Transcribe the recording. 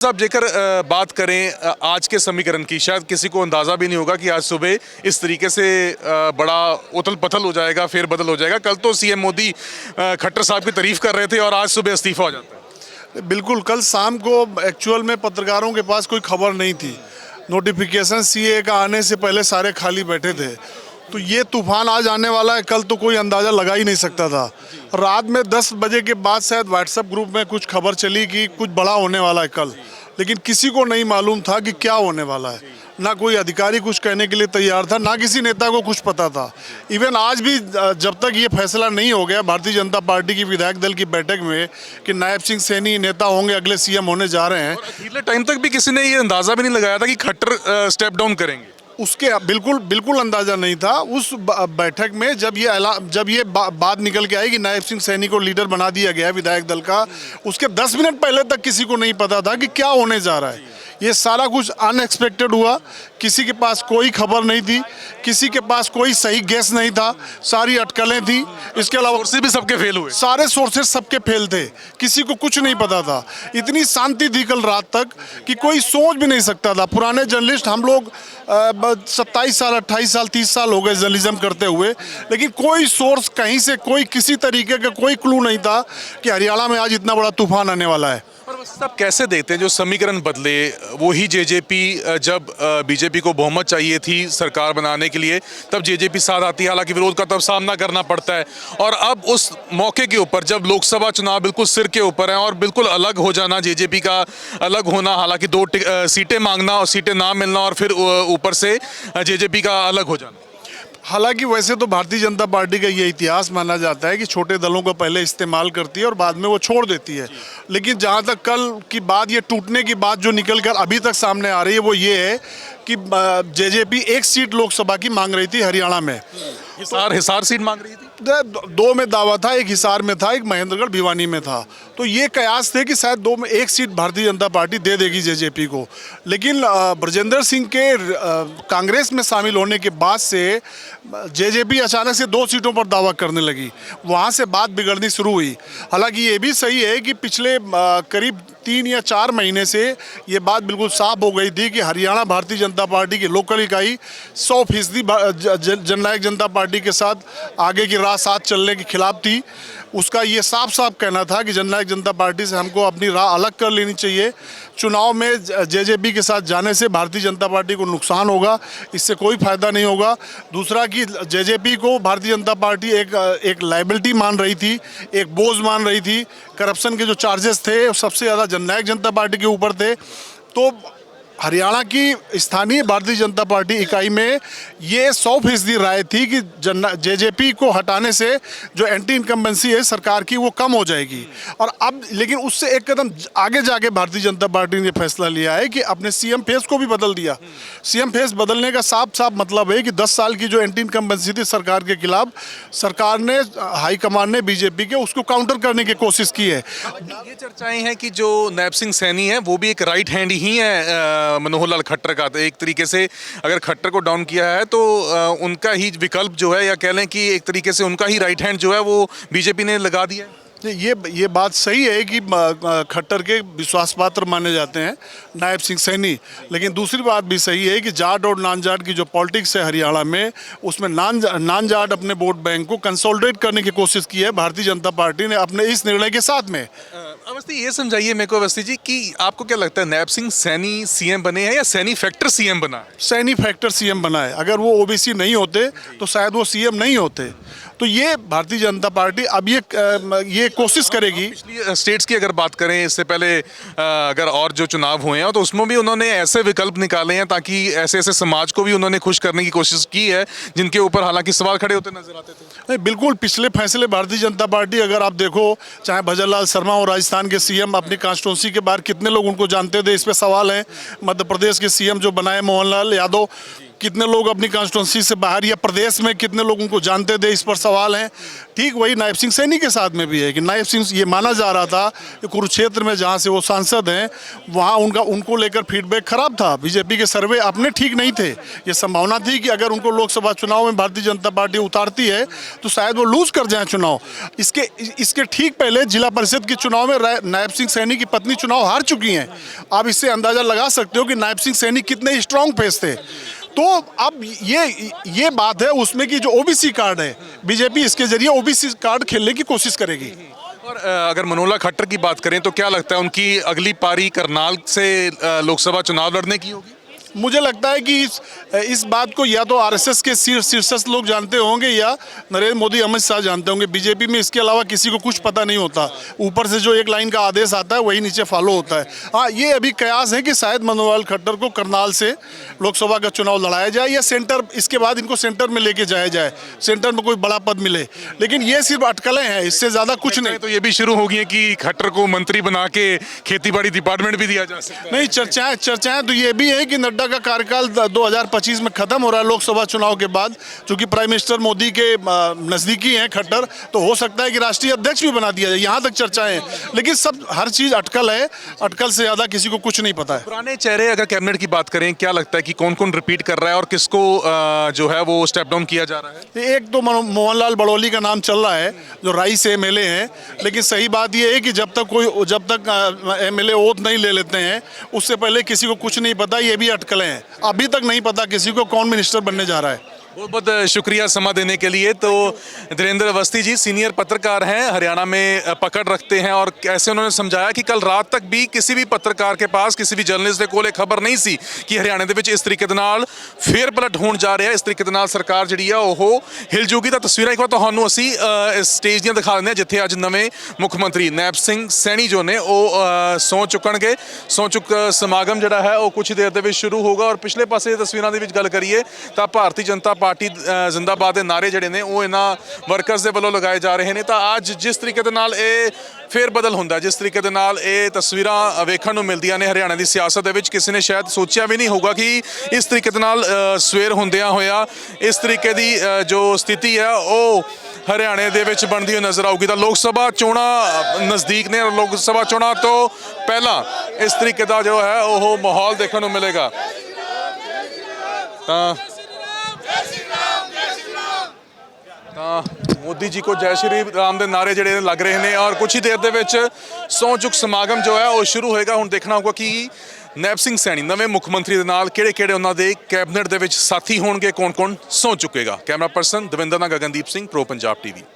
साहब जेकर बात करें आज के समीकरण की, शायद किसी को अंदाज़ा भी नहीं होगा कि आज सुबह इस तरीके से बड़ा उथल पथल हो जाएगा, फेरबदल हो जाएगा। कल तो सीएम मोदी खट्टर साहब की तारीफ कर रहे थे और आज सुबह इस्तीफा हो जाता है। बिल्कुल, कल शाम को एक्चुअल में पत्रकारों के पास कोई खबर नहीं थी। नोटिफिकेशन सीए का आने से पहले सारे खाली बैठे थे, तो ये तूफान आज आने वाला है कल तो कोई अंदाज़ा लगा ही नहीं सकता था। रात में 10 बजे के बाद शायद व्हाट्सएप ग्रुप में कुछ खबर चली कि कुछ बड़ा होने वाला है कल, लेकिन किसी को नहीं मालूम था कि क्या होने वाला है। ना कोई अधिकारी कुछ कहने के लिए तैयार था, ना किसी नेता को कुछ पता था। इवन आज भी जब तक ये फैसला नहीं हो गया भारतीय जनता पार्टी की विधायक दल की बैठक में कि नायब सिंह सैनी नेता होंगे, अगले सीएम होने जा रहे हैं, अगले टाइम तक भी किसी ने ये अंदाज़ा भी नहीं लगाया था कि खट्टर स्टेप डाउन करेंगे। उसके बिल्कुल अंदाज़ा नहीं था। उस बैठक में जब ये बात निकल के आई कि नायब सिंह सैनी को लीडर बना दिया गया विधायक दल का, उसके 10 मिनट पहले तक किसी को नहीं पता था कि क्या होने जा रहा है। ये सारा कुछ अनएक्सपेक्टेड हुआ, किसी के पास कोई खबर नहीं थी, किसी के पास कोई सही गेस नहीं था, सारी अटकलें थी। इसके अलावा सोर्सेज भी सबके फेल हुए, सारे सोर्सेज सबके फेल थे, किसी को कुछ नहीं पता था। इतनी शांति थी कल रात तक कि कोई सोच भी नहीं सकता था। पुराने जर्नलिस्ट हम लोग 27 साल 28 साल 30 साल हो गए जर्नलिज्म करते हुए, लेकिन कोई सोर्स कहीं से कोई किसी तरीके का कोई क्लू नहीं था कि हरियाणा में आज इतना बड़ा तूफान आने वाला है। पर सब कैसे देखते हैं जो समीकरण बदले, वही जेजेपी जब बीजेपी को बहुमत चाहिए थी सरकार बनाने के लिए तब जेजेपी साथ आती है, हालांकि विरोध का तब सामना करना पड़ता है। और अब उस मौके के ऊपर जब लोकसभा चुनाव बिल्कुल सिर के ऊपर है और बिल्कुल अलग हो जाना, जेजेपी का अलग होना, हालांकि 2 सीटें मांगना और सीटें ना मिलना और फिर ऊपर से जेजेपी का अलग हो जाना। हालांकि वैसे तो भारतीय जनता पार्टी का ये इतिहास माना जाता है कि छोटे दलों को पहले इस्तेमाल करती है और बाद में वो छोड़ देती है, लेकिन जहां तक कल की बात, ये टूटने की बात जो निकल कर अभी तक सामने आ रही है वो ये है कि जेजेपी 1 सीट लोकसभा की मांग रही थी हरियाणा में। हिसार सीट मांग रही थी, 2 में दावा था, एक हिसार में था, एक महेंद्रगढ़ भिवानी में था। तो ये कयास थे कि शायद 2 में 1 सीट भारतीय जनता पार्टी दे देगी जेजेपी को, लेकिन ब्रजेंद्र सिंह के कांग्रेस में शामिल होने के बाद से जेजेपी अचानक से 2 सीटों पर दावा करने लगी, वहाँ से बात बिगड़नी शुरू हुई। हालांकि ये भी सही है कि पिछले करीब 3 या 4 महीने से ये बात बिल्कुल साफ हो गई थी कि हरियाणा भारतीय जनता पार्टी की लोकल इकाई 100% जननायक जनता पार्टी के साथ आगे की राह साथ चलने के खिलाफ थी। उसका ये साफ साफ कहना था कि जननायक जनता पार्टी से हमको अपनी राह अलग कर लेनी चाहिए। चुनाव में जेजेपी के साथ जाने से भारतीय जनता पार्टी को नुकसान होगा, इससे कोई फायदा नहीं होगा। दूसरा कि जेजेपी को भारतीय जनता पार्टी एक लायबिलिटी मान रही थी, एक बोझ मान रही थी। करप्शन के जो चार्जेस थे सबसे ज़्यादा जननायक जनता पार्टी के ऊपर थे। तो हरियाणा की स्थानीय भारतीय जनता पार्टी इकाई में ये 100% राय थी कि जेजेपी को हटाने से जो एंटी इनकम्बेंसी है सरकार की वो कम हो जाएगी। और अब लेकिन उससे एक कदम आगे जाके भारतीय जनता पार्टी ने फैसला लिया है कि अपने सीएम फेस को भी बदल दिया। सीएम फेस बदलने का साफ साफ मतलब है कि 10 साल की जो एंटी इनकम्बेंसी थी सरकार के खिलाफ, सरकार ने, हाईकमान ने बीजेपी के उसको काउंटर करने की कोशिश की है। ये चर्चाएं हैं कि जो नायब सिंह सैनी है वो भी एक राइट हैंड ही है मनोहर लाल खट्टर का। तो एक तरीके से अगर खट्टर को डाउन किया है तो उनका ही विकल्प जो है, या कह लें कि एक तरीके से उनका ही राइट हैंड जो है वो बीजेपी ने लगा दिया है। ये बात सही है कि खट्टर के विश्वास पात्र माने जाते हैं नायब सिंह सैनी, लेकिन दूसरी बात भी सही है कि जाट और नॉन जाट की जो पॉलिटिक्स है हरियाणा में, उसमें नॉन जाट अपने वोट बैंक को कंसोलिडेट करने की कोशिश की है भारतीय जनता पार्टी ने अपने इस निर्णय के साथ में। अवस्थी, ये समझाइए मेरे को अवस्थी जी कि आपको क्या लगता है, नायब सिंह सैनी सीएम बने हैं या सैनी फैक्टर सीएम बना है? सैनी फैक्टर सीएम बना है। अगर वो ओबीसी नहीं होते तो शायद वो सीएम नहीं होते। तो ये भारतीय जनता पार्टी अब ये कोशिश करेगी। पिछली स्टेट्स की अगर बात करें, इससे पहले अगर और जो चुनाव हुए हैं तो उसमें भी उन्होंने ऐसे विकल्प निकाले हैं ताकि ऐसे समाज को भी उन्होंने खुश करने की कोशिश की है जिनके ऊपर हालांकि सवाल खड़े होते नजर आते थे। नहीं, बिल्कुल पिछले फैसले भारतीय जनता पार्टी, अगर आप देखो, चाहे भजनलाल शर्मा और राजस्थान के सीएम अपनी कॉन्स्टिट्यूंसी के बाहर कितने लोग उनको जानते थे, इस पर सवाल है। मध्य प्रदेश के सीएम जो बनाए मोहनलाल यादव, कितने लोग अपनी कॉन्स्टिट्यूंसी से बाहर या प्रदेश में कितने लोग उनको जानते थे, इस पर सवाल हैं। ठीक वही नायब सिंह सैनी के साथ में भी है कि नायब सिंह, ये माना जा रहा था कि कुरुक्षेत्र में जहाँ से वो सांसद हैं वहाँ उनको लेकर फीडबैक खराब था, बीजेपी के सर्वे अपने ठीक नहीं थे। ये संभावना थी कि अगर उनको लोकसभा चुनाव में भारतीय जनता पार्टी उतारती है तो शायद वो लूज कर जाए चुनाव। इसके ठीक पहले जिला परिषद के चुनाव में नायब सिंह सैनी की पत्नी चुनाव हार चुकी हैं। आप इससे अंदाजा लगा सकते हो कि नायब सिंह सैनी कितने स्ट्रांग फेस थे। तो अब ये बात है उसमें कि जो ओबीसी कार्ड है, बीजेपी इसके जरिए ओबीसी कार्ड खेलने की कोशिश करेगी। और अगर मनोला खट्टर की बात करें तो क्या लगता है उनकी अगली पारी करनाल से लोकसभा चुनाव लड़ने की होगी? मुझे लगता है कि इस बात को या तो आरएसएस के शीर्षस्थ लोग जानते होंगे या नरेंद्र मोदी, अमित शाह जानते होंगे। बीजेपी में इसके अलावा किसी को कुछ पता नहीं होता। ऊपर से जो एक लाइन का आदेश आता है वही नीचे फॉलो होता है। हाँ, ये अभी कयास है कि शायद मनोहर खट्टर को करनाल से लोकसभा का चुनाव लड़ाया जाए या सेंटर, इसके बाद इनको सेंटर में लेके जाया जाए, सेंटर में कोई बड़ा पद मिले। लेकिन ये सिर्फ अटकलें हैं, इससे ज़्यादा कुछ नहीं। तो ये भी शुरू हो गई है कि खट्टर को मंत्री बना के खेती-बाड़ी डिपार्टमेंट भी दिया जा सकता है। नहीं, चर्चाएं तो ये भी है कि नड्डा का कार्यकाल 2025 में खत्म हो रहा है लोकसभा चुनाव के बाद। चूंकि प्राइम मिनिस्टर मोदी के नजदीकी हैं खट्टर, तो हो सकता है कि राष्ट्रीय अध्यक्ष भी बना दिया जाए। यहाँ तक चर्चाएं हैं, लेकिन सब हर चीज अटकल है। अटकल से ज्यादा किसी को कुछ नहीं पता है। पुराने चेहरे अगर कैबिनेट की बात करें, क्या लगता है कि कौन कौन रिपीट कर रहा है और किसको जो है वो स्टेप डाउन किया जा रहा है? एक तो मोहनलाल बड़ौली का नाम चल रहा है जो राई से एमएलए हैं। लेकिन सही बात यह है कि जब तक एमएलए ओथ नहीं ले लेते हैं उससे पहले किसी को कुछ नहीं पता। ये भी अटकलें हैं, अभी तक नहीं पता किसी को कौन मिनिस्टर बनने जा रहा है। बहुत बहुत शुक्रिया समा देने के लिए। तो धीरेन्द्र अवस्थी जी सीनियर पत्रकार हैं, हरियाणा में पकड़ रखते हैं और ऐसे उन्होंने समझाया कि कल रात तक भी किसी भी पत्रकार के पास, किसी भी जर्नलिस्ट के कोल खबर नहीं सी कि हरियाणा ਦੇ ਵਿੱਚ ਇਸ ਤਰੀਕੇ ਦੇ ਨਾਲ ਫੇਰ ਪਲਟ ਹੋਣ ਜਾ ਰਿਹਾ, ਇਸ ਤਰੀਕੇ ਦੇ ਨਾਲ ਸਰਕਾਰ ਜਿਹੜੀ ਆ ਉਹ ਹਿਲ ਜੂਗੀ। ਤਾਂ ਤਸਵੀਰਾਂ ਇੱਕ ਵਾਰ ਤੁਹਾਨੂੰ ਅਸੀਂ ਇਸ ਸਟੇਜ ਦੀਆਂ ਦਿਖਾ ਦਿੰਦੇ ਹਾਂ ਜਿੱਥੇ ਅੱਜ ਨਵੇਂ ਮੁੱਖ ਮੰਤਰੀ ਨਾਇਬ ਸਿੰਘ ਸੈਣੀ ਜੋ ਨੇ ਉਹ ਸਹੁੰ ਚੁੱਕਣਗੇ। ਸਹੁੰ ਚੁੱਕ ਸਮਾਗਮ ਜਿਹੜਾ ਹੈ ਉਹ ਕੁਝ ਦੇਰ ਦੇ ਵਿੱਚ ਸ਼ੁਰੂ ਹੋਗਾ। ਔਰ ਪਿਛਲੇ ਪਾਸੇ ਤਸਵੀਰਾਂ ਦੇ ਵਿੱਚ ਗੱਲ ਕਰੀਏ ਤਾਂ ਭਾਰਤੀ ਜਨਤਾ ਪਾਰਟੀ ਜ਼ਿੰਦਾਬਾਦ ਦੇ ਨਾਰੇ ਜਿਹੜੇ ਨੇ ਉਹ ਇਹਨਾਂ ਵਰਕਰਸ ਦੇ ਵੱਲੋਂ ਲਗਾਏ ਜਾ ਰਹੇ ਨੇ। ਤਾਂ ਅੱਜ ਜਿਸ ਤਰੀਕੇ ਦੇ ਨਾਲ ਇਹ ਫੇਰ ਬਦਲ ਹੁੰਦਾ, ਜਿਸ ਤਰੀਕੇ ਦੇ ਨਾਲ ਇਹ ਤਸਵੀਰਾਂ ਵੇਖਣ ਨੂੰ ਮਿਲਦੀਆਂ ਨੇ ਹਰਿਆਣਾ ਦੀ ਸਿਆਸਤ ਦੇ ਵਿੱਚ, ਕਿਸੇ ਨੇ ਸ਼ਾਇਦ ਸੋਚਿਆ ਵੀ ਨਹੀਂ ਹੋਊਗਾ ਕਿ ਇਸ ਤਰੀਕੇ ਦੇ ਨਾਲ ਸਵੇਰ ਹੁੰਦਿਆਂ ਹੋਇਆ ਇਸ ਤਰੀਕੇ ਦੀ ਜੋ ਸਥਿਤੀ ਹੈ ਉਹ ਹਰਿਆਣੇ ਦੇ ਵਿੱਚ ਬਣਦੀ ਹੋਈ ਨਜ਼ਰ ਆਊਗੀ। ਤਾਂ ਲੋਕ ਸਭਾ ਚੋਣਾਂ ਨਜ਼ਦੀਕ ਨੇ, ਲੋਕ ਸਭਾ ਚੋਣਾਂ ਤੋਂ ਪਹਿਲਾਂ ਇਸ ਤਰੀਕੇ ਦਾ ਜੋ ਹੈ ਉਹ ਮਾਹੌਲ ਦੇਖਣ ਨੂੰ ਮਿਲੇਗਾ। ਤਾਂ मोदी जी को जय श्री राम ਦੇ ਨਾਰੇ ਜਿਹੜੇ ਲੱਗ ਰਹੇ ਨੇ ਔਰ ਕੁਝ ਹੀ ਦੇਰ ਦੇ ਵਿੱਚ ਸਹੁੰ ਚੁੱਕ ਸਮਾਗਮ ਜੋ ਹੈ ਉਹ ਸ਼ੁਰੂ ਹੋਏਗਾ। ਹੁਣ ਦੇਖਣਾ ਹੋਊਗਾ ਕਿ ਨਾਇਬ ਸਿੰਘ ਸੈਣੀ ਨਵੇਂ ਮੁੱਖ ਮੰਤਰੀ ਦੇ ਨਾਲ ਕਿਹੜੇ ਉਹਨਾਂ ਦੇ ਕੈਬਨਿਟ ਦੇ ਵਿੱਚ ਸਾਥੀ ਹੋਣਗੇ, ਕੌਣ ਸਹੁੰ ਚੁੱਕੇਗਾ। ਕੈਮਰਾ ਪਰਸਨ ਦਵਿੰਦਰ ਨਾਲ ਗਗਨਦੀਪ ਸਿੰਘ, ਪ੍ਰੋ ਪੰਜਾਬ ਟੀਵੀ।